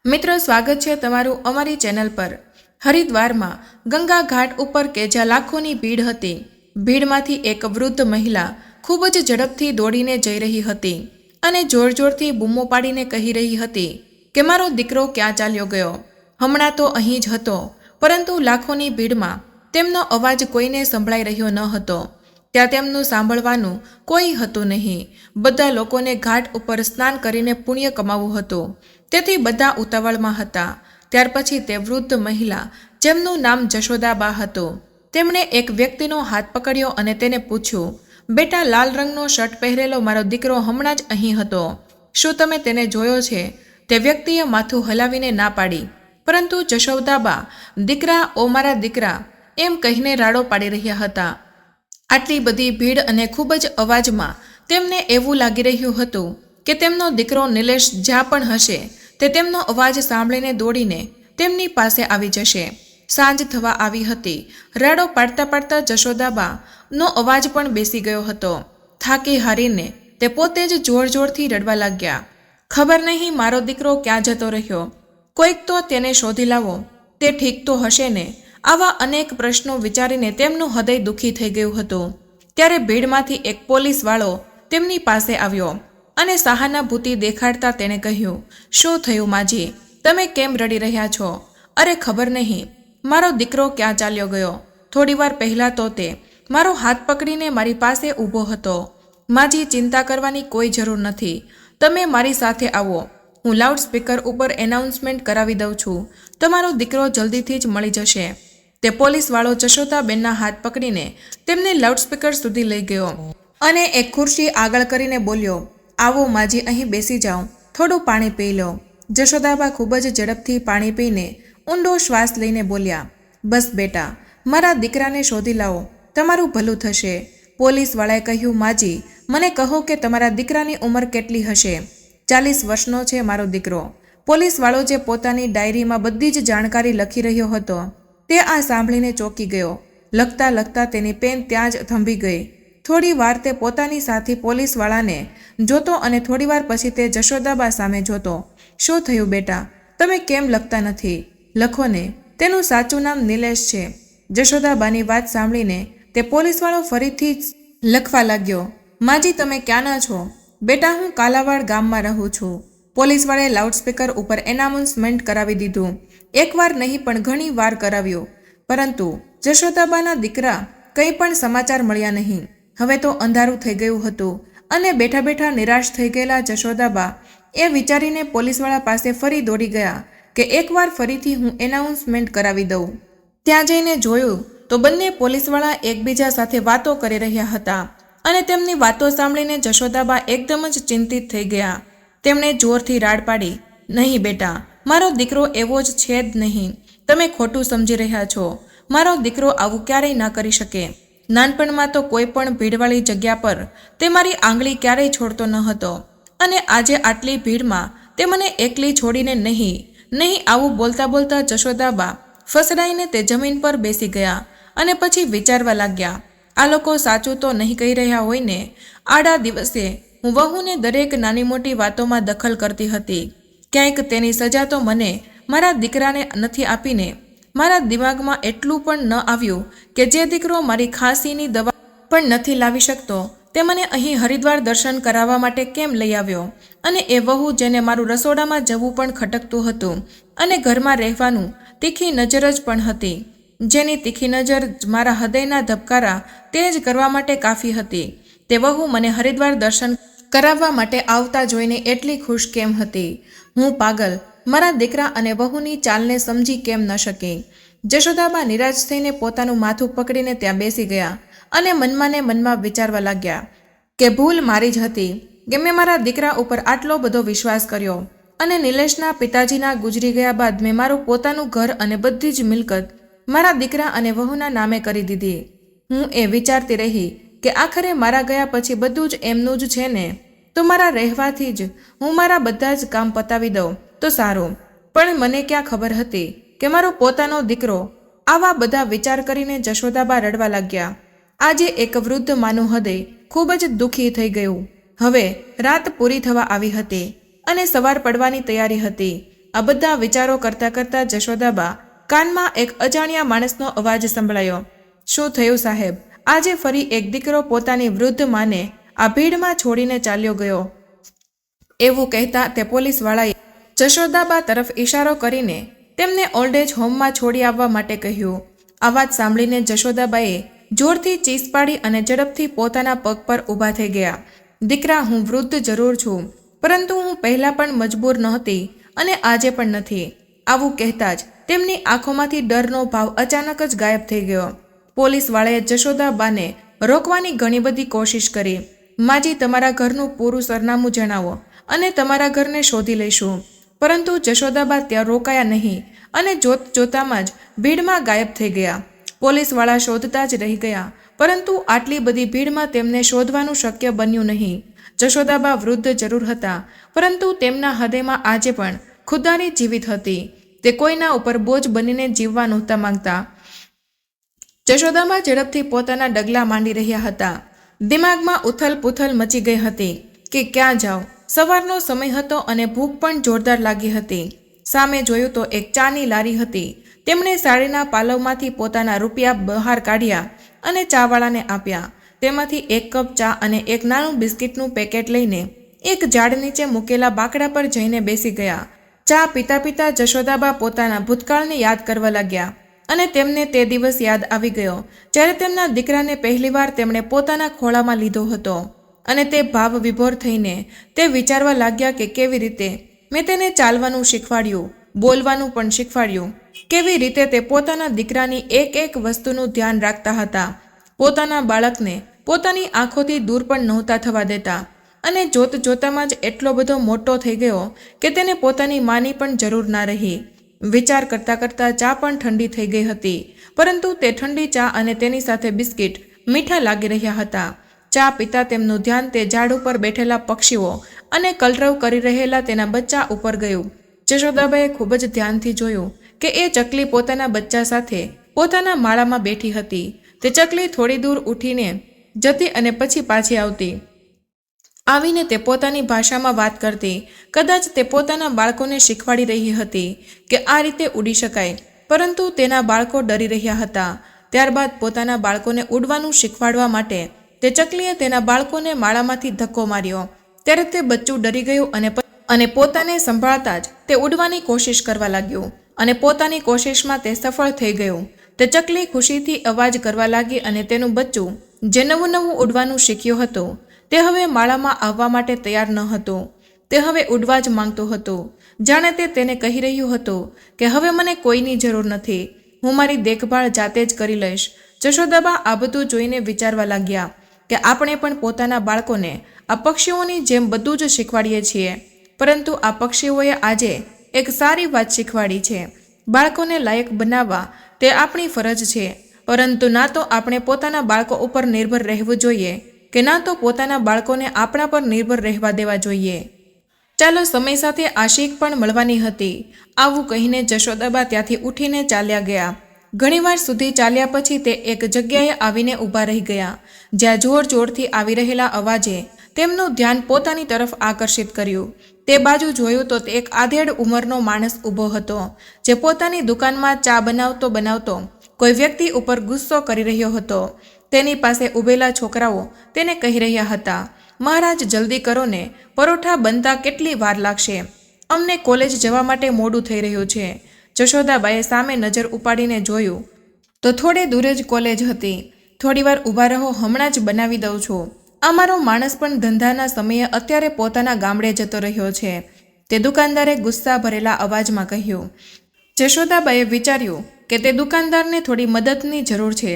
મિત્રો, સ્વાગત છે તમારું અમારી ચેનલ પર। હરિદ્વારમાં ગંગા ઘાટ ઉપર કે જ્યાં લાખોની ભીડ હતી, ભીડમાંથી એક વૃદ્ધ મહિલા ખૂબ જ ઝડપથી દોડીને જઈ રહી હતી અને જોર જોરથી બૂમો પાડીને કહી રહી હતી કે મારો દીકરો ક્યાં ચાલ્યો ગયો। હમણાં તો અહીં જ હતો, પરંતુ લાખોની ભીડમાં તેમનો અવાજ કોઈને સંભળાઈ રહ્યો ન હતો। ત્યાં તેમનું સાંભળવાનું કોઈ હતું નહીં। બધા લોકોને ઘાટ ઉપર સ્નાન કરીને પુણ્ય કમાવવું હતું, તેથી બધા ઉતાવળમાં હતા। ત્યાર પછી તે વૃદ્ધ મહિલા, જેમનું નામ જશોદાબા હતું, તેમણે એક વ્યક્તિનો હાથ પકડ્યો અને તેને પૂછ્યું, બેટા, લાલ રંગનો શર્ટ પહેરેલો મારો દીકરો હમણાં જ અહીં હતો, શું તમે તેને જોયો છે? તે વ્યક્તિએ માથું હલાવીને ના પાડી, પરંતુ જશોદાબા દીકરા, ઓ મારા દીકરા એમ કહીને રાડો પાડી રહ્યા હતા। આટલી બધી ભીડ અને ખૂબ જ અવાજમાં તેમને એવું લાગી રહ્યું હતું કે તેમનો દીકરો નિલેશ જ્યાં પણ હશે તે તેમનો અવાજ સાંભળીને દોડીને તેમની પાસે આવી જશે। સાંજ થવા આવી હતી। રાડો પાડતા પાડતા જશોદાબાનો અવાજ પણ બેસી ગયો હતો। થાકી હારીને તે પોતે જ જોર જોરથી રડવા લાગ્યા। ખબર નહીં મારો દીકરો ક્યાં જતો રહ્યો, કોઈક તો તેને શોધી લાવો, તે ઠીક તો હશે ને? આવા અનેક પ્રશ્નો વિચારીને તેમનું હૃદય દુઃખી થઈ ગયું હતું। ત્યારે ભીડમાંથી એક પોલીસવાળો તેમની પાસે આવ્યો અને સહાનુભૂતિ દેખાડતા તેણે કહ્યું, શું થયું માજી? તમે કેમ રડી રહ્યા છો? અરે ખબર નહીં મારો દીકરો ક્યાં ચાલ્યો ગયો। થોડીવાર પહેલાં તો તે મારો હાથ પકડીને મારી પાસે ઊભો હતો। માજી, ચિંતા કરવાની કોઈ જરૂર નથી, તમે મારી સાથે આવો, હું લાઉડસ્પીકર ઉપર એનાઉન્સમેન્ટ કરાવી દઉં છું, તમારો દીકરો જલ્દીથી જ મળી જશે। તે પોલીસવાળો જશોદાબેનના હાથ પકડીને તેમને લાઉડસ્પીકર સુધી લઈ ગયો અને એક ખુરશી આગળ કરીને બોલ્યો, આવો માજી, અહીં બેસી જાઓ, થોડું પાણી પી લો। જશોદાબા ખૂબ જ ઝડપથી પાણી પીને ઊંડો શ્વાસ લઈને બોલ્યા, બસ બેટા, મારા દીકરાને શોધી લાવો, તમારું ભલું થશે। પોલીસવાળાએ કહ્યું, માજી, મને કહો કે તમારા દીકરાની ઉંમર કેટલી હશે? 40 વર્ષનો છે મારો દીકરો। પોલીસવાળો, જે પોતાની ડાયરીમાં બધી જ જાણકારી લખી રહ્યો હતો, તે આ સાંભળીને ચોંકી ગયો। લખતા લખતા તેની પેન ત્યાં જ થંભી ગઈ। થોડી વાર તે પોતાની સાથી પોલીસવાળાને જોતો અને થોડીવાર પછી તે જશોદાબા સામે જોતો। શું થયું બેટા, તમે કેમ લખતા નથી? લખો ને, તેનું સાચું નામ નિલેશ છે। જશોદાબાની વાત સાંભળીને તે પોલીસવાળો ફરીથી લખવા લાગ્યો, માજી, તમે ક્યાંના છો? બેટા, હું કાલાવાડ ગામમાં રહું છું। પોલીસવાળાએ લાઉડસ્પીકર ઉપર એનાઉન્સમેન્ટ કરાવી દીધું। એકવાર નહીં પણ ઘણી વાર કરાવ્યું, પરંતુ જશોદાબાના દીકરા કંઈ પણ સમાચાર મળ્યા નહીં। હવે તો અંધારું થઈ ગયું હતું અને બેઠા બેઠા નિરાશ થઈ ગયેલા જશોદાબા એ વિચારીને પોલીસવાળા પાસે ફરી દોડી ગયા કે એકવાર ફરીથી હું એનાઉન્સમેન્ટ કરાવી દઉં। ત્યાં જઈને જોયું તો બંને પોલીસવાળા એકબીજા સાથે વાતો કરી રહ્યા હતા અને તેમની વાતો સાંભળીને જશોદાબા એકદમ જ ચિંતિત થઈ ગયા। તેમણે જોરથી રાડ પાડી, નહીં બેટા, મારો દીકરો એવો જ છે જ નહીં, તમે ખોટું સમજી રહ્યા છો। મારો દીકરો આવું ક્યારેય ન કરી શકે। નાનપણમાં તો કોઈ પણ ભીડવાળી જગ્યા પર તે મારી આંગળી ક્યારેય છોડતો ન હતો, અને આજે આટલી ભીડમાં તે મને એકલી છોડીને નહીં। આવું બોલતા બોલતા જશોદાબા ફસડાઈને તે જમીન પર બેસી ગયા અને પછી વિચારવા લાગ્યા, આ લોકો સાચું તો નહીં કહી રહ્યા હોય ને? આડા દિવસે હું વહુને દરેક નાની મોટી વાતોમાં દખલ કરતી હતી। ક્યાંક તેની સજા તો મને મારા દીકરાને નથી આપીને મારા દિમાગમાં એટલું પણ ન આવ્યું કે જે દીકરો મારી ખાંસીની દવા પણ નથી લાવી શકતો તે મને અહીં હરિદ્વાર દર્શન કરાવવા માટે કેમ લઈ આવ્યો? અને એ વહુ, જેને મારું રસોડામાં જવું પણ ખટકતું હતું અને ઘરમાં રહેવાનું તીખી નજર જ પણ હતી, જેની તીખી નજર મારા હૃદયના ધબકારા તેજ કરવા માટે કાફી હતી, તે વહુ મને હરિદ્વાર દર્શન કરાવવા માટે આવતા જોઈને એટલી ખુશ કેમ હતી? હું પાગલ મારા દીકરા અને વહુની ચાલને સમજી કેમ ન શકી? જશોદાબા નિરાશ થઈને પોતાનું માથું પકડીને ત્યાં બેસી ગયા અને મનમાં ને મનમાં વિચારવા લાગ્યા કે ભૂલ મારી જ હતી કે મેં મારા દીકરા ઉપર આટલો બધો વિશ્વાસ કર્યો, અને નિલેશના પિતાજીના ગુજરી ગયા બાદ મેં મારું પોતાનું ઘર અને બધી જ મિલકત મારા દીકરા અને વહુના નામે કરી દીધી। હું એ વિચારતી રહી કે આખરે મારા ગયા પછી બધું જ એમનું જ છે ને, તો મારા રહેવાથી જ હું મારા બધા જ કામ પતાવી દઉં તો સારું। પણ મને ક્યાં ખબર હતી કે મારો પોતાનો દીકરો? આવા બધા વિચાર કરીને જશોદાબા રડવા લાગ્યા। આજે એક વૃદ્ધ માનું હૃદય ખૂબ જ દુઃખી થઈ ગયું। હવે રાત પૂરી થવા આવી હતી અને સવાર પડવાની તૈયારી હતી। આ બધા વિચારો કરતા કરતા જશોદાબા કાનમાં એક અજાણ્યા માણસનો અવાજ સંભળાયો. શું થયું સાહેબ? આજે ફરી એક દીકરો પોતાની વૃદ્ધ માને આ ભીડમાં છોડીને ચાલ્યો ગયો. એવું કહેતા તે પોલીસવાળાએ જશોદાબા તરફ ઈશારો કરીને તેમને ઓલ્ડેજ હોમમાં છોડી આવવા માટે કહ્યું. આ વાત સાંભળીને જશોદાબાએ જોરથી ચીસ પાડી અને ઝડપથી પોતાના પગ પર ઊભા થઈ ગયા. દીકરા, હું વૃદ્ધ જરૂર છું, પરંતુ હું પહેલાં પણ મજબૂર નહોતી અને આજે પણ નથી. આવું કહેતા જ તેમની આંખોમાંથી ડરનો ભાવ અચાનક જ ગાયબ થઈ ગયો. પોલીસવાળાએ જશોદાબાને રોકવાની ઘણી બધી કોશિશ કરી. માજી, તમારા ઘરનું પૂરું સરનામું જણાવો અને તમારા ઘરને શોધી લઈશું. પરંતુ જશોદાબા ત્યાં રોકાયા નહીં અને જોતામાં જ ભીડમાં ગાયબ થઈ ગયા. પોલીસવાળા શોધતા જ રહી ગયા, પરંતુ આટલી બધી ભીડમાં તેમને શોધવાનું શક્ય બન્યું નહીં. જશોદાબા વૃદ્ધ જરૂર હતા, પરંતુ તેમના હૃદયમાં આજે પણ ખુદાની જીવિત હતી. તે કોઈના ઉપર બોજ બનીને જીવવા નહોતા માંગતા. જશોદાબા ઝડપથી પોતાના ડગલા માંડી રહ્યા હતા. દિમાગમાં ઉથલ પુથલ મચી ગઈ હતી કે ક્યાં જાઉં. સવારનો સમય હતો અને ભૂખ પણ જોરદાર લાગી હતી. સામે જોયું તો એક ચાની લારી હતી. તેમણે સાડીના પાલવમાંથી પોતાના રૂપિયા બહાર કાઢ્યા અને ચાવાળાને આપ્યા. તેમાંથી એક કપ ચા અને એક નાનું બિસ્કિટનું પેકેટ લઈને એક ઝાડ નીચે મૂકેલા બાકડા પર જઈને બેસી ગયા. ચા પીતા પીતા જશોદાબા પોતાના ભૂતકાળને યાદ કરવા લાગ્યા અને તેમને તે દિવસ યાદ આવી ગયો જ્યારે તેમના દીકરાને પહેલીવાર તેમણે પોતાના ખોળામાં લીધો હતો. અને તે ભાવ વિભોર થઈને તે વિચારવા લાગ્યા કે કેવી રીતે મેં તેને ચાલવાનું શીખવાડ્યું, બોલવાનું પણ શીખવાડ્યું. કેવી રીતે તે પોતાના દીકરાની એક એક વસ્તુનું ધ્યાન રાખતા હતા. પોતાના બાળકને પોતાની આંખોથી દૂર પણ નહોતા થવા દેતા. અને જોતામાં જ એટલો બધો મોટો થઈ ગયો કે તેને પોતાની માની પણ જરૂર ના રહી. વિચાર કરતાં કરતાં ચા પણ ઠંડી થઈ ગઈ હતી, પરંતુ તે ઠંડી ચા અને તેની સાથે બિસ્કિટ મીઠા લાગી રહ્યા હતા. ચા પીતા તેમનું ધ્યાન તે ઝાડ ઉપર બેઠેલા પક્ષીઓ અને કલરવ કરી રહેલા તેના બચ્ચા ઉપર ગયું. જશોદાબાએ ખૂબ જ ધ્યાનથી જોયું કે એ ચકલી પોતાના બચ્ચા સાથે પોતાના માળામાં બેઠી હતી. તે ચકલી થોડી દૂર ઉઠીને જતી અને પછી પાછી આવતી. આવીને તે પોતાની ભાષામાં વાત કરતી. કદાચ તે પોતાના બાળકોને શીખવાડી રહી હતી કે આ રીતે ઉડી શકાય, પરંતુ તેના બાળકો ડરી રહ્યા હતા. ત્યારબાદ પોતાના બાળકોને ઉડવાનું શીખવાડવા માટે તે ચકલીએ તેના બાળકોને માળામાંથી ધક્કો માર્યો. ત્યારે તે બચ્ચું ડરી ગયું અને પોતાને સંભાળતા જ તે ઉડવાની કોશિશ કરવા લાગ્યું અને પોતાની કોશિશમાં તે સફળ થઈ ગયું. તે ચકલી ખુશીથી અવાજ કરવા લાગી અને તેનું બચ્ચું જે નવું ઉડવાનું શીખ્યું હતું તે હવે માળામાં આવવા માટે તૈયાર ન હતું. તે હવે ઉડવા જ માંગતો હતો. જાણે તે તેને કહી રહ્યું હતું કે હવે મને કોઈની જરૂર નથી, હું મારી દેખભાળ જાતે જ કરી લઈશ. જશોદાબા આ બધું જોઈને વિચારવા લાગ્યા કે આપણે પણ પોતાના બાળકોને આ પક્ષીઓની જેમ બધું જ શીખવાડીએ છીએ, પરંતુ આ પક્ષીઓએ આજે એક સારી વાત શીખવાડી છે. બાળકોને લાયક બનાવવા તે આપણી ફરજ છે, પરંતુ ના તો આપણે પોતાના બાળકો ઉપર નિર્ભર રહેવું જોઈએ કે ના તો પોતાના બાળકોને આપણા પર નિર્ભર રહેવા દેવા જોઈએ. ચાલો, સમય સાથે આ શીખ પણ મળવાની હતી. આવું કહીને જશોદાબા ત્યાંથી ઉઠીને ચાલ્યા ગયા. ઘણીવાર સુધી ચાલ્યા પછી તે એક જગ્યાએ આવીને ઊભા રહી ગયા, જ્યાં જોર જોરથી આવી રહેલા અવાજે તેમનું ધ્યાન પોતાની તરફ આકર્ષિત કર્યું. તે બાજુ જોયું તો એક આધેડ ઉંમરનો માણસ ઊભો હતો, જે પોતાની દુકાનમાં ચા બનાવતો કોઈ વ્યક્તિ ઉપર ગુસ્સો કરી રહ્યો હતો. તેની પાસે ઊભેલા છોકરાઓ તેને કહી રહ્યા હતા, મહારાજ જલ્દી કરો ને, પરોઠા બનતા કેટલી વાર લાગશે, અમને કોલેજ જવા માટે મોડું થઈ રહ્યું છે. જશોદાબાએ સામે નજર ઉપાડીને જોયું તો થોડે દૂર જ કોલેજ હતી. થોડીવાર ઊભા રહો, હમણાં જ બનાવી દઉં છું. અમારો માણસ પણ ધંધાના સમયે અત્યારે પોતાના ગામડે જતો રહ્યો છે, તે દુકાનદારે ગુસ્સા ભરેલા અવાજમાં કહ્યું. જશોદાબાએ વિચાર્યું કે તે દુકાનદારને થોડી મદદની જરૂર છે,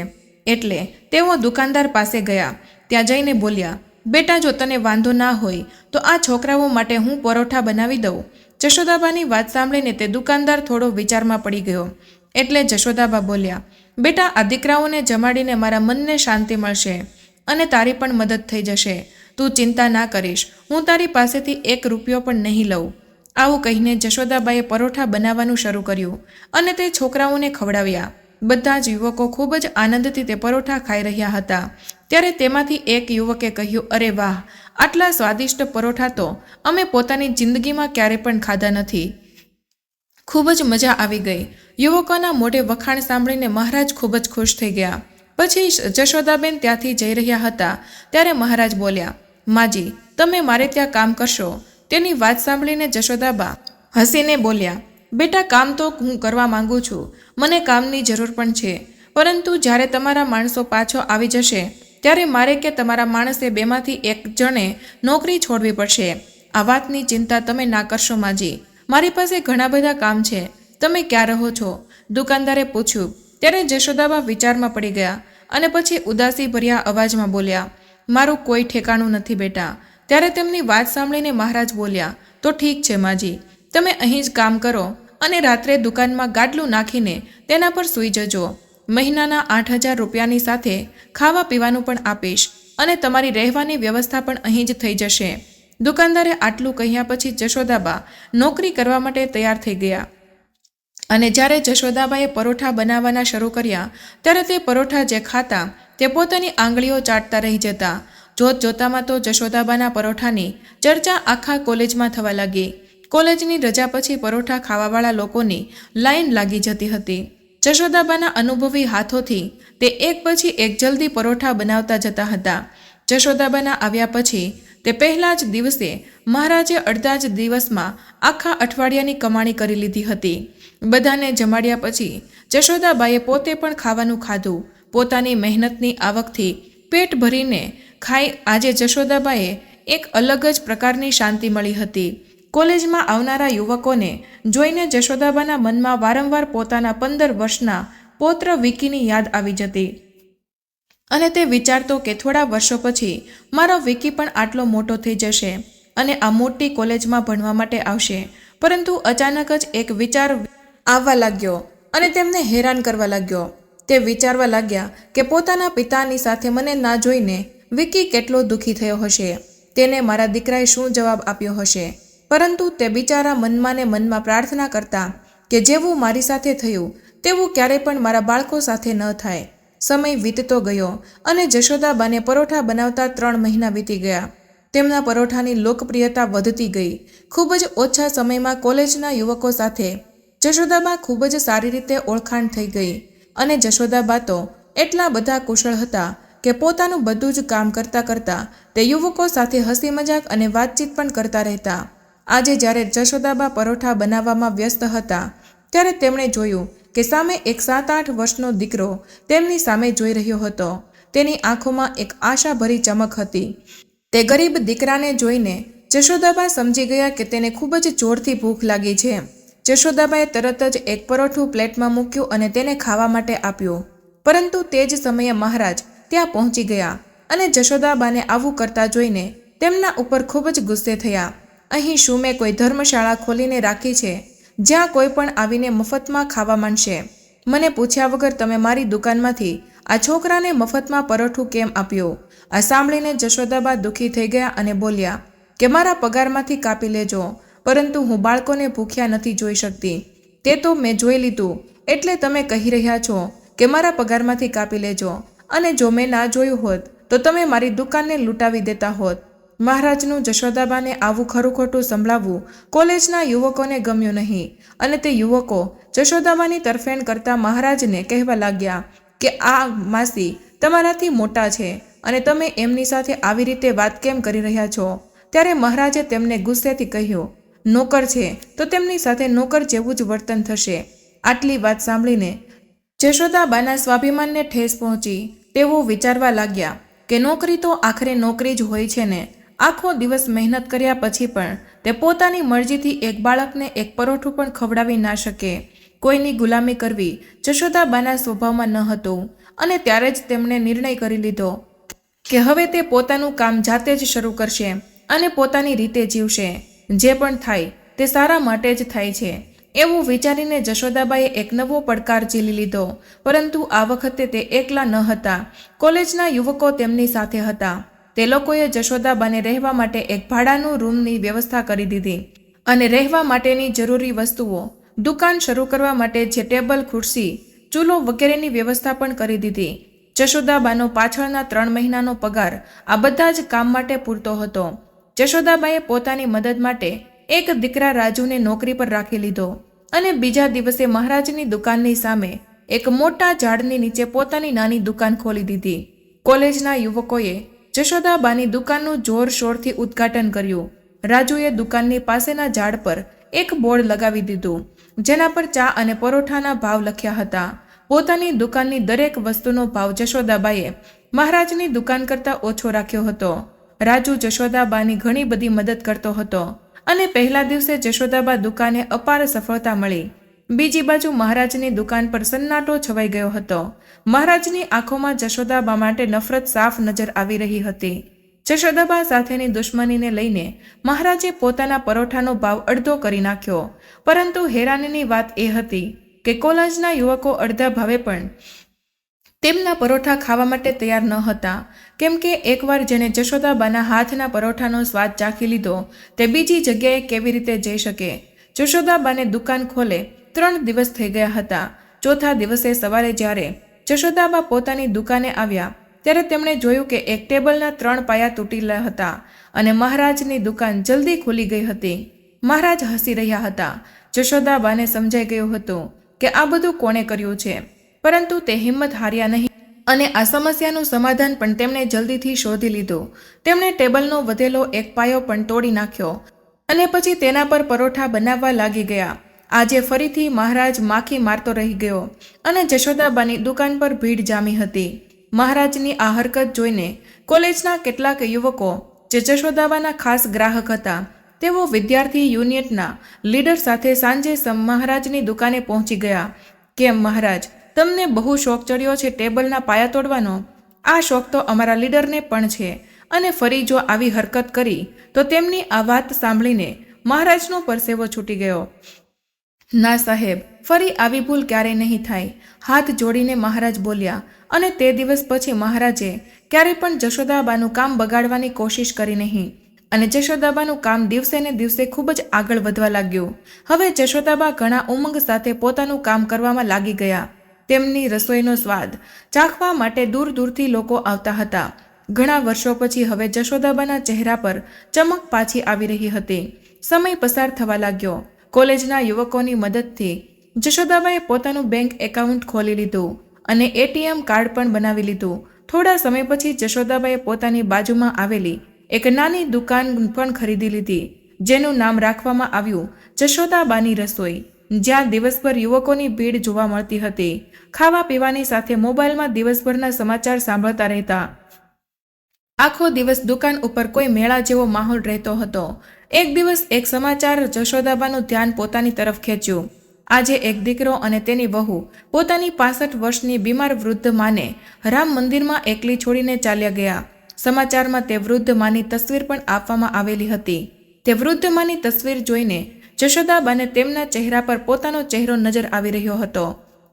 એટલે તેઓ દુકાનદાર પાસે ગયા. ત્યાં જઈને બોલ્યા, બેટા, જો તને વાંધો ના હોય તો આ છોકરાઓ માટે હું પરોઠા બનાવી દઉં. જશોદાબાની વાત સાંભળીને તે દુકાનદાર થોડો વિચારમાં પડી ગયો. એટલે જશોદાબા બોલ્યા, બેટા, આ દીકરાઓને જમાડીને મારા મનને શાંતિ મળશે અને તારી પણ મદદ થઈ જશે. તું ચિંતા ના કરીશ, હું તારી પાસેથી 1 રૂપિયો પણ નહીં લઉં. આવું કહીને જશોદાબાએ પરોઠા બનાવવાનું શરૂ કર્યું અને તે છોકરાઓને ખવડાવ્યા. બધા જ યુવકો ખૂબ જ આનંદથી તે પરોઠા ખાઈ રહ્યા હતા. ત્યારે તેમાંથી એક યુવકે કહ્યું, અરે વાહ, આટલા સ્વાદિષ્ટ પરોઠા તો અમે પોતાની જિંદગીમાં ક્યારે પણ ખાધા નથી. ખૂબ જ મજા આવી ગઈ. યુવકોના મોઢે વખાણ સાંભળીને મહારાજ ખૂબ જ ખુશ થઈ ગયા. પછી જશોદાબેન ત્યાંથી જઈ રહ્યા હતા ત્યારે મહારાજ બોલ્યા, માજી, તમે મારે ત્યાં કામ કરશો? તેની વાત સાંભળીને જશોદાબા હસીને બોલ્યા, બેટા, કામ તો હું કરવા માંગુ છું, મને કામની જરૂર પણ છે, પરંતુ જ્યારે તમારા માણસો પાછો આવી જશે ત્યારે મારે કે તમારા માણસે બેમાંથી એક જણે નોકરી છોડવી પડશે. આ વાતની ચિંતા તમે ના કરશો માજી, મારી પાસે ઘણા બધા કામ છે. તમે ક્યાં રહો છો? દુકાનદારે પૂછ્યું. ત્યારે જશોદાબા વિચારમાં પડી ગયા અને પછી ઉદાસી ભર્યા અવાજમાં બોલ્યા, મારું કોઈ ઠેકાણું નથી બેટા. ત્યારે તેમની વાત સાંભળીને મહારાજ બોલ્યા, તો ઠીક છે માજી, તમે અહીં જ કામ કરો અને રાત્રે દુકાનમાં ગાડલું નાખીને તેના પર સૂઈ જજો. મહિનાના 8,000 રૂપિયાની સાથે ખાવા પીવાનું પણ આપીશ અને તમારી રહેવાની વ્યવસ્થા પણ અહીં જ થઈ જશે. દુકાનદારે આટલું કહ્યા પછી જશોદાબા નોકરી કરવા માટે તૈયાર થઈ ગયા. અને જ્યારે જશોદાબાએ પરોઠા બનાવવાના શરૂ કર્યા ત્યારે તે પરોઠા જે ખાતા તે પોતાની આંગળીઓ ચાટતા રહી જતા. જોત જોતામાં તો જશોદાબાના પરોઠાની ચર્ચા આખા કોલેજમાં થવા લાગી. કોલેજની રજા પછી પરોઠા ખાવાવાળા લોકોની લાઈન લાગી જતી હતી. જશોદાબાના અનુભવી હાથોથી તે એક પછી એક જલ્દી પરોઠા બનાવતા જતા હતા. જશોદાબાના આવ્યા પછી તે પહેલા જ દિવસે મહારાજે અડધા જ દિવસમાં આખા અઠવાડિયાની કમાણી કરી લીધી હતી. બધાને જમાડ્યા પછી જશોદાબાએ પોતે પણ ખાવાનું ખાધું. પોતાની મહેનતની આવકથી પેટ ભરીને ખાઈ આજે જશોદાબાએ એક અલગ જ પ્રકારની શાંતિ મળી હતી. કોલેજમાં આવનારા યુવકોને જોઈને જશોદાબાના મનમાં વારંવાર પોતાના 15 વર્ષના પૌત્ર વિકીની યાદ આવી જતી અને તે વિચારતો કે થોડા વર્ષો પછી મારો વિકી પણ આટલો મોટો થઈ જશે અને આ મોટી કોલેજમાં ભણવા માટે આવશે. પરંતુ અચાનક જ એક વિચાર આવવા લાગ્યો અને તેમને હેરાન કરવા લાગ્યો. તે વિચારવા લાગ્યા કે પોતાના પિતાની સાથે મને ના જોઈને વિકી કેટલો દુઃખી થયો હશે, તેને મારા દીકરાએ શું જવાબ આપ્યો હશે. પરંતુ તે બિચારા મનમાં ને મનમાં પ્રાર્થના કરતા કે જેવું મારી સાથે થયું તેવું ક્યારેય પણ મારા બાળકો સાથે ન થાય. સમય વીતતો ગયો અને જશોદાબાને પરોઠા બનાવતા 3 મહિના વીતી ગયા. તેમના પરોઠાની લોકપ્રિયતા વધતી ગઈ. ખૂબ જ ઓછા સમયમાં કોલેજના યુવકો સાથે જશોદાબા ખૂબ જ સારી રીતે ઓળખાણ થઈ ગઈ અને જશોદાબા તો એટલા બધા કુશળ હતા કે પોતાનું બધું જ કામ કરતાં કરતાં તે યુવકો સાથે હસી મજાક અને વાતચીત પણ કરતા રહેતા. આજે જ્યારે જશોદાબા પરોઠા બનાવવામાં વ્યસ્ત હતા ત્યારે તેમણે જોયું કે સામે એક 7-8 વર્ષનો દીકરો તેમની સામે જોઈ રહ્યો હતો. તેની આંખોમાં એક આશાભરી ચમક હતી. તે ગરીબ દીકરાને જોઈને જશોદાબા સમજી ગયા કે તેને ખૂબ જ જોરથી ભૂખ લાગી છે. જશોદાબાએ તરત જ એક પરોઠું પ્લેટમાં મૂક્યું અને તેને ખાવા માટે આપ્યું. પરંતુ તે જ સમયે મહારાજ ત્યાં પહોંચી ગયા અને જશોદાબાને આવું કરતા જોઈને તેમના ઉપર ખૂબ જ ગુસ્સે થયા. અહીં શું મેં કોઈ ધર્મશાળા ખોલીને રાખી છે જ્યાં કોઈ પણ આવીને મફતમાં ખાવા માંડશે? મને પૂછ્યા વગર તમે મારી દુકાનમાંથી આ છોકરાને મફતમાં પરોઠું કેમ આપ્યું? આ સાંભળીને જશોદાબા દુઃખી થઈ ગયા અને બોલ્યા કે મારા પગારમાંથી કાપી લેજો, પરંતુ હું બાળકોને ભૂખ્યા નથી જોઈ શકતી. તે તો મેં જોઈ લીધું, એટલે તમે કહી રહ્યા છો કે મારા પગારમાંથી કાપી લેજો, અને જો મેં ના જોયું હોત તો તમે મારી દુકાનને લૂંટાવી દેતા હોત. મહારાજનું જશોદાબાને આવું ખરું ખોટું સંભળાવવું કોલેજના યુવકોને ગમ્યું નહીં અને તે યુવકો જશોદાબાની તરફેણ કરતા મહારાજને કહેવા લાગ્યા કે આ માસી તમારાથી મોટા છે અને તમે એમની સાથે આવી રીતે વાત કેમ કરી રહ્યા છો? ત્યારે મહારાજે તેમને ગુસ્સેથી કહ્યું, નોકર છે તો તેમની સાથે નોકર જેવું જ વર્તન થશે. આટલી વાત સાંભળીને જશોદાબાના સ્વાભિમાનને ઠેસ પહોંચી. તેઓ વિચારવા લાગ્યા કે નોકરી તો આખરે નોકરી જ હોય છે ને. આખો દિવસ મહેનત કર્યા પછી પણ તે પોતાની મરજીથી એક બાળકને એક પરોઠું પણ ખવડાવી ના શકે. કોઈની ગુલામી કરવી જશોદાબાના સ્વભાવમાં ન હતું અને ત્યારે જ તેમણે નિર્ણય કરી લીધો કે હવે તે પોતાનું કામ જાતે જ શરૂ કરશે અને પોતાની રીતે જીવશે. જે પણ થાય તે સારા માટે જ થાય છે એવું વિચારીને જશોદાબાએ એક નવો પડકાર ઝીલી લીધો. પરંતુ આ વખતે તે એકલા ન હતા. કોલેજના યુવકો તેમની સાથે હતા. તે લોકોએ જશોદાબાને રહેવા માટે એક ભાડાનું રૂમની વ્યવસ્થા કરી દીધી અને રહેવા માટેની જરૂરી વસ્તુઓ, દુકાન શરૂ કરવા માટે જે ટેબલ, ખુરશી, ચૂલો વગેરેની વ્યવસ્થા પણ કરી દીધી. જશોદાબાનો પાછળના 3 મહિનાનો પગાર આ બધા જ કામ માટે પૂરતો હતો. જશોદાબાએ પોતાની મદદ માટે એક દીકરા રાજુને નોકરી પર રાખી લીધો. અને બીજા દિવસે મહારાજની દુકાનની સામે એક મોટા ઝાડની નીચે પોતાની નાની દુકાન ખોલી દીધી. કોલેજના યુવકોએ જશોદાબાની દુકાનનું જોરશોરથી ઉદ્ઘાટન કર્યું. રાજુએ દુકાનની પાસેના ઝાડ પર એક બોર્ડ લગાવી દીધું, જેના પર ચા અને પરોઠાના ભાવ લખ્યા હતા. પોતાની દુકાનની દરેક વસ્તુનો ભાવ જશોદાબાએ મહારાજની દુકાન કરતાં ઓછો રાખ્યો હતો. રાજુ જશોદાબાની ઘણી બધી મદદ કરતો હતો અને પહેલા દિવસે જશોદાબા દુકાને અપાર સફળતા મળી. બીજી બાજુ મહારાજની દુકાન પર સન્નાટો છવાઈ ગયો હતો. મહારાજની આંખોમાં જશોદાબા માટે નફરત સાફ નજર આવી રહી હતી. જશોદાબા સાથેની દુશ્મનીને લઈને મહારાજે પોતાના પરોઠાનો ભાવ અડધો કરી નાખ્યો. પરંતુ હેરાનીની વાત એ હતી કે કોલેજના યુવકો અડધા ભાવે પણ તેમના પરોઠા ખાવા માટે તૈયાર ન હતા, કેમ કે એકવાર જેને જશોદાબાના હાથના પરોઠાનો સ્વાદ ચાખી લીધો તે બીજી જગ્યાએ કેવી રીતે જઈ શકે. જશોદાબાને દુકાન ખોલે 3 દિવસ થઈ ગયા હતા. ચોથા દિવસે સવારે જ્યારે જશોદાબા પોતાની દુકાને આવ્યા ત્યારે તેમણે જોયું કે એક ટેબલના 3 પાયા તૂટેલા હતા અને મહારાજની દુકાન જલ્દી ખુલી ગઈ હતી. મહારાજ હસી રહ્યા હતા. જશોદાબાને સમજાઈ ગયું હતું કે આ બધું કોણે કર્યું છે, પરંતુ તે હિંમત હાર્યા નહીં અને આ સમસ્યાનું સમાધાન પણ તેમણે જલ્દીથી શોધી લીધું. તેમણે ટેબલનો વધેલો એક પાયો પણ તોડી નાખ્યો અને પછી તેના પર પરોઠા બનાવવા લાગી ગયા. આજે ફરીથી મહારાજ માખી મારતો રહી ગયો અને જશોદાબાની દુકાન પર ભીડ જામી હતી. મહારાજની આ હરકત જોઈને કોલેજના કેટલાક યુવકો જે જશોદાબાના ખાસ ગ્રાહક હતા તેઓ વિદ્યાર્થી યુનિયનના લીડર સાથે સાંજે મહારાજની દુકાને પહોંચી ગયા. કેમ મહારાજ, તમને બહુ શોખ ચડ્યો છે ટેબલના પાયા તોડવાનો? આ શોખ તો અમારા લીડરને પણ છે અને ફરી જો આવી હરકત કરી તો તેમની આ વાત સાંભળીને મહારાજનો પરસેવો છૂટી ગયો. ના સાહેબ, ફરી આવી ભૂલ ક્યારેય નહીં થાય, હાથ જોડીને મહારાજ બોલ્યા. અને તે દિવસ પછી મહારાજે ક્યારેય પણ જશોદાબાનું કામ બગાડવાની કોશિશ કરી નહીં અને જશોદાબાનું કામ દિવસે ને દિવસે ખૂબ જ આગળ વધવા લાગ્યું. હવે જશોદાબા ઘણા ઉમંગ સાથે પોતાનું કામ કરવામાં લાગી ગયા. તેમની રસોઈનો સ્વાદ ચાખવા માટે દૂર દૂરથી લોકો આવતા હતા. ઘણા વર્ષો પછી હવે જશોદાબાના ચહેરા પર ચમક પાછી આવી રહી હતી. સમય પસાર થવા લાગ્યો. કોલેજના યુવકોની મદદથી જશોદાબાએ પોતાનું બેંક એકાઉન્ટ ખોલી લીધું અને એટીએમ કાર્ડ પણ બનાવી લીધું. થોડા સમય પછી જશોદાબાએ પોતાની બાજુમાં આવેલી એક નાની દુકાન પણ ખરીદી લીધી, જેનું નામ રાખવામાં આવ્યું જશોદાબાની રસોઈ, જ્યાં દિવસભર યુવકોની ભીડ જોવા મળતી હતી. ખાવા પીવાની સાથે મોબાઈલમાં દિવસભરના સમાચાર સાંભળતા રહેતા. આખો દિવસ દુકાન ઉપર કોઈ મેળા જેવો માહોલ રહેતો હતો. એક દિવસ એક સમાચાર જશોદાબાનું ધ્યાન પોતાની તરફ ખેંચ્યું. આજે એક દીકરો અને તેની વહુ પોતાની 65 વર્ષની બીમાર વૃદ્ધ માને રામ મંદિરમાં એકલી છોડીને ચાલ્યા ગયા. સમાચારમાં તે વૃદ્ધ માની તસવીર પણ આપવામાં આવેલી હતી. તે વૃદ્ધ માની તસવીર જોઈને જશોદાબાને તેમના ચહેરા પર પોતાનો ચહેરો નજર આવી રહ્યો હતો.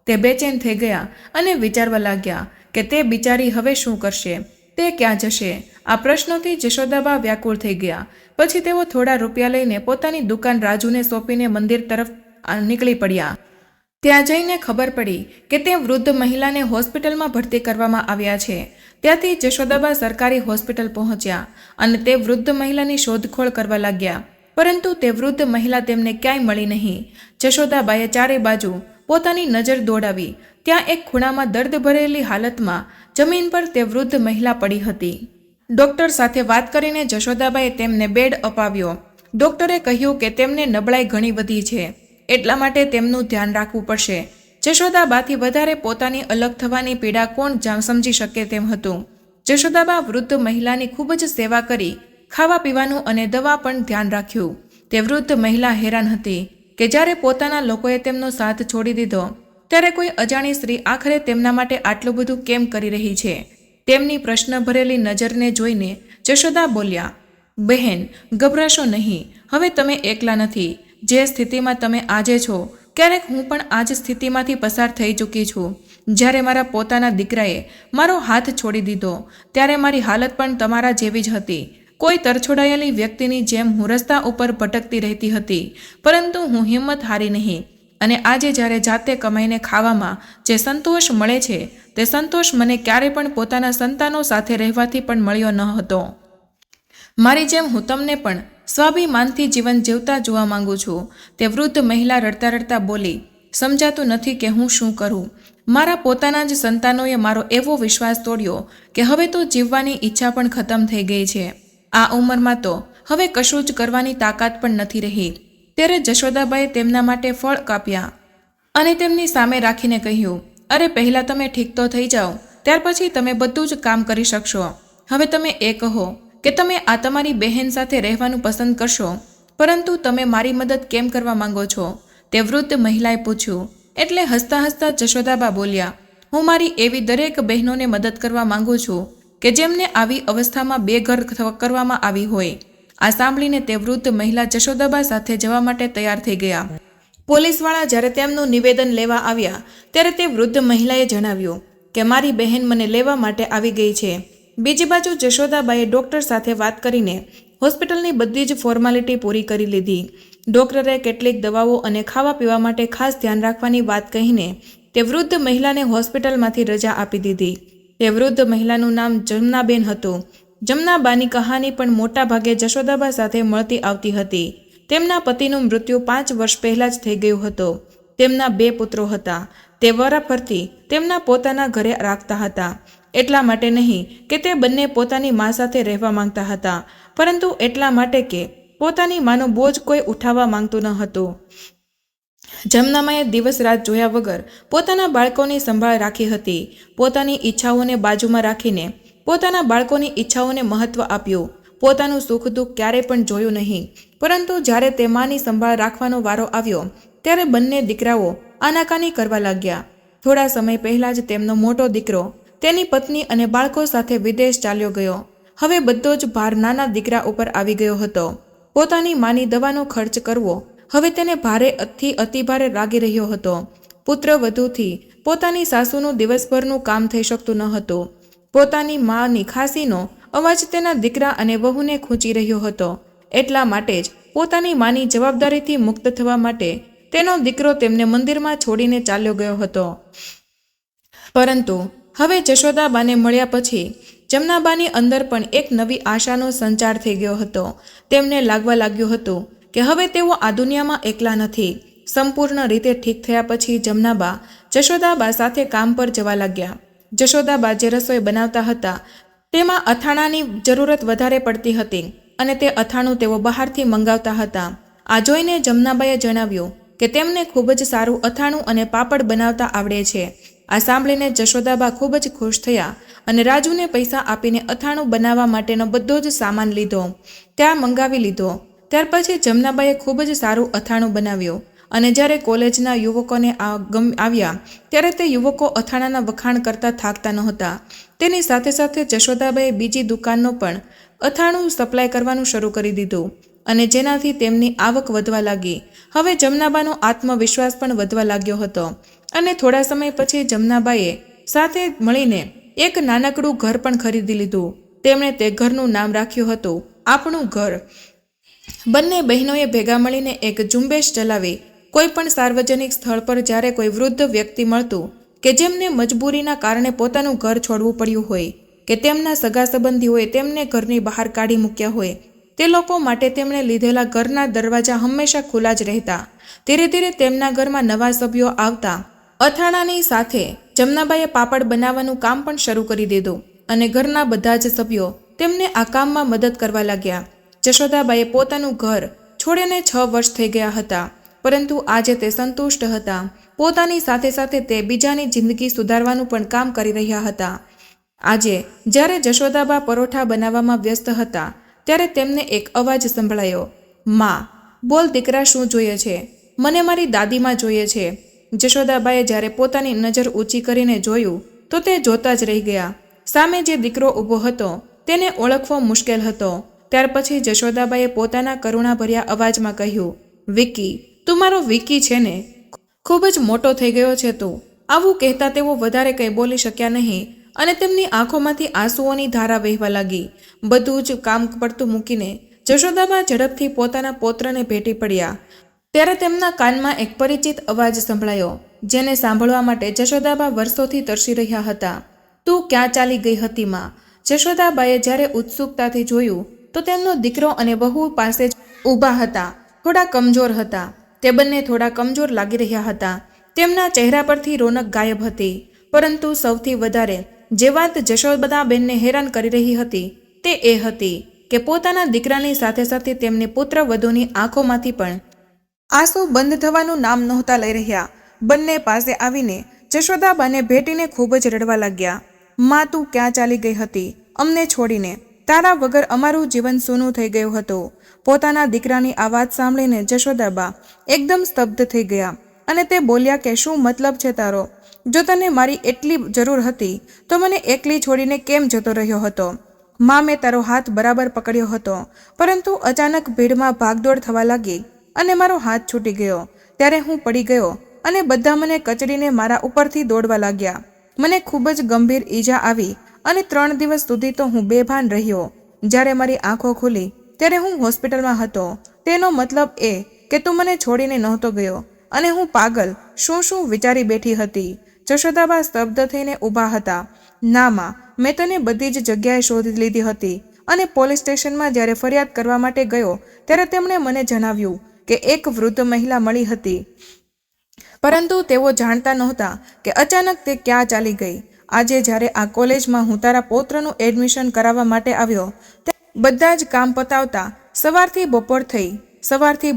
તે બેચેન થઈ ગયા અને વિચારવા લાગ્યા કે તે બિચારી હવે શું કરશે, તે ક્યાં જશે. આ પ્રશ્નોથી જશોદાબા વ્યાકુળ થઈ ગયા. પછી તેઓ થોડા રૂપિયા લઈને પોતાની દુકાન રાજુને સોંપીને મંદિર તરફ નીકળી પડ્યા. ત્યાં જઈને ખબર પડી કે તે વૃદ્ધ મહિલાને હોસ્પિટલમાં ભરતી કરવામાં આવ્યા છે. ત્યાંથી જશોદાબા સરકારી હોસ્પિટલ પહોંચ્યા અને તે વૃદ્ધ મહિલાની શોધખોળ કરવા લાગ્યા, પરંતુ તે વૃદ્ધ મહિલા તેમને ક્યાંય મળી નહીં. જશોદાબાએ ચારે બાજુ પોતાની નજર દોડાવી. ત્યાં એક ખૂણામાં દર્દ ભરેલી હાલતમાં જમીન પર તે વૃદ્ધ મહિલા પડી હતી. ડોક્ટર સાથે વાત કરીને જશોદાબાએ તેમને બેડ અપાવ્યો. ડોક્ટરે કહ્યું કે તેમને નબળાઈ ઘણી વધી છે, એટલા માટે તેમનું ધ્યાન રાખવું પડશે. જશોદાબાથી વધારે પોતાની અલગ થવાની પીડા કોણ સમજી શકે તેમ હતું. જશોદાબા વૃદ્ધ મહિલાની ખૂબ જ સેવા કરી, ખાવા પીવાનું અને દવા પણ ધ્યાન રાખ્યું. તે વૃદ્ધ મહિલા હેરાન હતી કે જ્યારે પોતાના લોકોએ તેમનો સાથ છોડી દીધો ત્યારે કોઈ અજાણી સ્ત્રી આખરે તેમના માટે આટલું બધું કેમ કરી રહી છે. તેમની પ્રશ્ન ભરેલી નજરને જોઈને જશોદા બોલ્યા, બહેન ગભરાશો નહીં, હવે તમે એકલા નથી. જે સ્થિતિમાં તમે આજે છો, ક્યારેક હું પણ આ જ સ્થિતિમાંથી પસાર થઈ ચૂકી છું. જ્યારે મારા પોતાના દીકરાએ મારો હાથ છોડી દીધો ત્યારે મારી હાલત પણ તમારા જેવી જ હતી. કોઈ તરછોડાયેલી વ્યક્તિની જેમ હું રસ્તા ઉપર ભટકતી રહેતી હતી, પરંતુ હું હિંમત હારી નહીં. અને આજે જ્યારે જાતે કમાઈને ખાવામાં જે સંતોષ મળે છે તે સંતોષ મને ક્યારે પણ પોતાના સંતાનો સાથે રહેવાથી પણ મળ્યો ન હતો. મારી જેમ હું તમને પણ સ્વાભિમાનથી જીવન જીવતા જોવા માંગુ છું. તે વૃદ્ધ મહિલા રડતા રડતા બોલી, સમજાતું નથી કે હું શું કરું. મારા પોતાના જ સંતાનોએ મારો એવો વિશ્વાસ તોડ્યો કે હવે તો જીવવાની ઈચ્છા પણ ખતમ થઈ ગઈ છે. આ ઉંમરમાં તો હવે કશું જ કરવાની તાકાત પણ નથી રહી. ત્યારે જશોદાબાએ તેમના માટે ફળ કાપ્યા અને તેમની સામે રાખીને કહ્યું, અરે પહેલાં તમે ઠીક તો થઈ જાઓ, ત્યાર પછી તમે બધું જ કામ કરી શકશો. હવે તમે એ કહો કે તમે આ તમારી બહેન સાથે રહેવાનું પસંદ કરશો, પરંતુ તમે મારી મદદ કેમ કરવા માંગો છો? તે વૃદ્ધ મહિલાએ પૂછ્યું. એટલે હસતા હસતા જશોદાબા બોલ્યા, હું મારી એવી દરેક બહેનોને મદદ કરવા માંગુ છું કે જેમને આવી અવસ્થામાં બેઘર કરવામાં આવી હોય. આ સાંભળીને તે વૃદ્ધ મહિલા જશોદાબા સાથે જવા માટે તૈયાર થઈ ગયા. પોલીસવાળા જ્યારે તેમનું નિવેદન લેવા આવ્યા ત્યારે તે વૃદ્ધ મહિલાએ જણાવ્યું કે મારી બહેન મને લેવા માટે આવી ગઈ છે. બીજી બાજુ જશોદાબાએ ડૉક્ટર સાથે વાત કરીને હોસ્પિટલની બધી જ ફોર્માલિટી પૂરી કરી લીધી. ડૉક્ટરે કેટલીક દવાઓ અને ખાવા પીવા માટે ખાસ ધ્યાન રાખવાની વાત કહીને તે વૃદ્ધ મહિલાને હોસ્પિટલમાંથી રજા આપી દીધી. તે વૃદ્ધ મહિલાનું નામ જમનાબેન હતું. જમનાબાની કહાની પણ મોટા ભાગે જશોદાબા સાથે મળતી આવતી હતી. તેમના પતિનું મૃત્યુ 5 વર્ષ પહેલાં જ થઈ ગયું હતું. તેમના 2 પુત્રો હતા. તે વારાફરતી તેમના પોતાના ઘરે રાખતા હતા. એટલા માટે નહીં કે તે બંને પોતાની મા સાથે રહેવા માંગતા હતા, પરંતુ એટલા માટે કે પોતાની માનો બોજ કોઈ ઉઠાવવા માંગતું ન હતું. જમનામાએ દિવસ રાત જોયા વગર પોતાના બાળકોની સંભાળ રાખી હતી. પોતાની ઈચ્છાઓને બાજુમાં રાખીને પોતાના બાળકોની ઈચ્છાઓને મહત્વ આપ્યું. પોતાનું સુખ દુઃખ ક્યારેય પણ જોયું નહીં. પરંતુ જ્યારે તે માની સંભાળ રાખવાનો વારો આવ્યો ત્યારે બંને દીકરાઓ આનાકાની કરવા લાગ્યા. થોડા સમય પહેલાં જ તેમનો મોટો દીકરો તેની પત્ની અને બાળકો સાથે વિદેશ ચાલ્યો ગયો. હવે બધો જ ભાર નાના દીકરા ઉપર આવી ગયો હતો. પોતાની માની દવાનો ખર્ચ કરવો હવે તેને ભારેથી અતિભારે લાગી રહ્યો હતો. પુત્ર વધુથી પોતાની સાસુનું દિવસભરનું કામ થઈ શકતું ન હતું. પોતાની માની ખાંસીનો અવાજ તેના દીકરા અને વહુને ખૂંચી રહ્યો હતો. એટલા માટે જ પોતાની માની જવાબદારીથી મુક્ત થવા માટે તેનો દીકરો તેમને મંદિરમાં છોડીને ચાલ્યો ગયો હતો. પરંતુ હવે જશોદાબાને મળ્યા પછી જમનાબાની અંદર પણ એક નવી આશાનો સંચાર થઈ ગયો હતો. તેમને લાગવા લાગ્યું હતું કે હવે તેઓ આ દુનિયામાં એકલા નથી. સંપૂર્ણ રીતે ઠીક થયા પછી જમનાબા જશોદાબા સાથે કામ પર જવા લાગ્યા. જશોદાબા જે રસોઈ બનાવતા હતા તેમાં અથાણાની જરૂરત વધારે પડતી હતી અને તે અથાણું તેઓ બહારથી મંગાવતા હતા. આ જોઈને જમનાબાએ જણાવ્યું કે તેમને ખૂબ જ સારું અથાણું અને પાપડ બનાવતા આવડે છે. આ સાંભળીને જશોદાબા ખૂબ જ ખુશ થયા અને રાજુને પૈસા આપીને અથાણું બનાવવા માટેનો બધો જ સામાન લીધો, ત્યાં મંગાવી લીધો. ત્યાર પછી જમનાબાએ ખૂબ જ સારું અથાણું બનાવ્યું અને જ્યારે કોલેજના યુવકોને આવ્યા ત્યારે તે યુવકો અથાણાના વખાણ કરતા થાકતા નહોતા. તેની સાથે સાથે જશોદાબાએ બીજી દુકાનનો પણ અથાણું સપ્લાય કરવાનું શરૂ કરી દીધું અને જેનાથી તેમની આવક વધવા લાગી. હવે જમનાબાનો આત્મવિશ્વાસ પણ વધવા લાગ્યો હતો અને થોડા સમય પછી જમનાબાએ સાથે મળીને એક નાનકડું ઘર પણ ખરીદી લીધું. તેમણે તે ઘરનું નામ રાખ્યું હતું આપણું ઘર. બંને બહેનોએ ભેગા મળીને એક ઝુંબેશ ચલાવી. કોઈ પણ સાર્વજનિક સ્થળ પર જ્યારે કોઈ વૃદ્ધ વ્યક્તિ મળતું કે જેમને મજબૂરીના કારણે પોતાનું ઘર છોડવું પડ્યું હોય કે તેમના સગા સંબંધીઓએ તેમને ઘરની બહાર કાઢી મૂક્યા હોય, તે લોકો માટે તેમણે લીધેલા ઘરના દરવાજા હંમેશા ખુલ્લા જ રહેતા. ધીરે ધીરે તેમના ઘરમાં નવા સભ્યો આવતા. અથાણાની સાથે જમનાબાઈએ પાપડ બનાવવાનું કામ પણ શરૂ કરી દીધું અને ઘરના બધા જ સભ્યો તેમને આ કામમાં મદદ કરવા લાગ્યા. જશોદાબાઈએ પોતાનું ઘર છોડીને 6 વર્ષ થઈ ગયા હતા, પરંતુ આજે તે સંતુષ્ટ હતા. પોતાની સાથે સાથે તે બીજાની જિંદગી સુધારવાનું પણ કામ કરી રહ્યા હતા. આજે જ્યારે જશોદાબા પરોઠા બનાવવામાં વ્યસ્ત હતા ત્યારે તેમને એક અવાજ સંભળાયો, માં, બોલ દીકરા, શું જોઈએ છે? મને મારી દાદીમાં જોઈએ છે. જશોદાબાએ જ્યારે પોતાની નજર ઊંચી કરીને જોયું તો તે જોતા જ રહી ગયા. સામે જે દીકરો ઊભો હતો તેને ઓળખવો મુશ્કેલ હતો. ત્યાર પછી જશોદાબાએ પોતાના કરુણાભર્યા અવાજમાં કહ્યું, વિકી, તું મારો વિકી છે ને? ખૂબ જ મોટો થઈ ગયો છે તું. આવું કહેતા તેઓ વધારે કંઈ બોલી શક્યા નહીં અને તેમની આંખોમાંથી આંસુઓની ધારા વહેવા લાગી. બધું જ કામ પડતું મૂકીને જશોદાબા ઝડપથી પોતાના પૌત્રને ભેટી પડ્યા. ત્યારે તેમના કાનમાં એક પરિચિત અવાજ સંભળાયો, જેને સાંભળવા માટે જશોદાબા વર્ષોથી તરસી રહ્યા હતા. તું ક્યાં ચાલી ગઈ હતી માં? જશોદાબાએ જ્યારે ઉત્સુકતાથી જોયું તો તેમનો દીકરો અને વહુ પાસે જ ઊભા હતા. થોડા કમજોર હતા. તે બંને થોડા કમજોર લાગી રહ્યા હતા. તેમના ચહેરા પરથી રોનક ગાયબ હતી. પરંતુ સૌથી વધારે જે વાત જશોદાબેનને હેરાન કરી રહી હતી તે એ હતી કે પોતાના દીકરાની સાથે સાથે તેમની પુત્ર વધુની આંખોમાંથી પણ આંસુ બંધ થવાનું નામ નહોતા લઈ રહ્યા. બંને પાસે આવીને જશોદાબાને ભેટીને ખૂબ જ રડવા લાગ્યા. માં, તું ક્યાં ચાલી ગઈ હતી અમને છોડીને? તારા વગર અમારું જીવન સૂનું થઈ ગયું હતું. પોતાના દીકરાની આ વાત સાંભળીને જશોદાબા એકદમ સ્તબ્ધ થઈ ગયા અને તે બોલ્યા કે શું મતલબ છે તારો? જો તને મારી એટલી જરૂર હતી તો મને એકલી છોડીને કેમ જતો રહ્યો હતો? માં, મેં તારો હાથ બરાબર પકડ્યો હતો, પરંતુ અચાનક ભીડમાં ભાગદોડ થવા લાગી અને મારો હાથ છૂટી ગયો. ત્યારે હું પડી ગયો અને બધા મને કચડીને મારા ઉપરથી દોડવા લાગ્યા. મને ખૂબ જ ગંભીર ઈજા આવી અને 3 દિવસ સુધી તો હું બેભાન રહ્યો. જ્યારે મારી આંખો ખુલી ત્યારે હું હોસ્પિટલમાં હતો. તેનો મતલબ એ કે તું મને છોડીને નહોતો ગયો અને હું પાગલ શું વિચારી બેઠી હતી. જશોદાબા સ્તબ્ધ થઈને ઊભા હતા. ના માં, મેં તને બધી જ જગ્યાએ શોધી લીધી હતી અને પોલીસ સ્ટેશનમાં જ્યારે ફરિયાદ કરવા માટે ગયો ત્યારે તેમણે મને જણાવ્યું કે એક વૃદ્ધ મહિલા મળી હતી, પરંતુ તેઓ જાણતા નહોતા કે અચાનક તે ક્યાં ચાલી ગઈ. આજે જ્યારે આ કોલેજમાં હું તારા પૌત્રનું એડમિશન કરાવવા માટે આવ્યો, બધા જ કામ પતાવતા સવારથી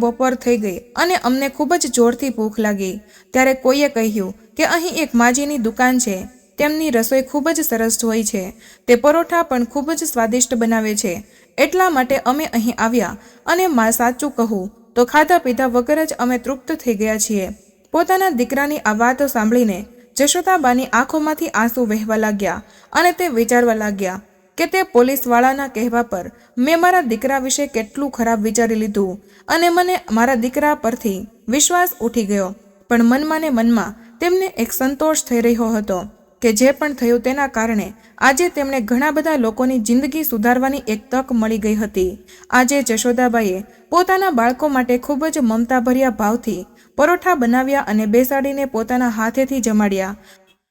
બપોર થઈ ગઈ અને અમને ખૂબ જ જોરથી ભૂખ લાગી. ત્યારે કોઈએ કહ્યું કે અહીં એક માજીની દુકાન છે, તેમની રસોઈ ખૂબ જ સરસ હોય છે. તે પરોઠા પણ ખૂબ જ સ્વાદિષ્ટ બનાવે છે. એટલા માટે અમે અહીં આવ્યા અને માં, સાચું કહું તો ખાધા પીધા વગર જ અમે તૃપ્ત થઈ ગયા છીએ. પોતાના દીકરાની આ વાતો સાંભળીને જશોદાબાની આંખોમાંથી આંસુ વહેવા લાગ્યા અને તે વિચારવા લાગ્યા કે તે પોલીસવાળાના કહેવા પર મેં મારા દીકરા વિશે કેટલું ખરાબ વિચારી લીધું અને મને મારા દીકરા પરથી વિશ્વાસ ઉઠી ગયો. પણ મનમાં ને મનમાં તેમને એક સંતોષ થઈ રહ્યો હતો કે જે પણ થયું તેના કારણે આજે તેમણે ઘણા બધા લોકોની જિંદગી સુધારવાની એક તક મળી ગઈ હતી. આજે જશોદાબાઈએ પોતાના બાળકો માટે ખૂબ જ મમતાભર્યા ભાવથી પરોઠા બનાવ્યા અને બેસાડીને પોતાના હાથેથી જમાડ્યા.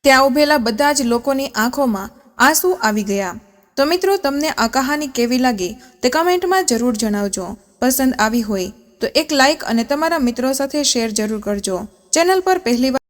ત્યાં ઉભેલા બધા જ લોકોની આંખોમાં આંસુ આવી ગયા. તો મિત્રો, તમને આ કહાની કેવી લાગી તે કમેન્ટમાં જરૂર જણાવજો. પસંદ આવી હોય તો એક લાઈક અને તમારા મિત્રો સાથે શેર જરૂર કરજો. ચેનલ પર પહેલી વાર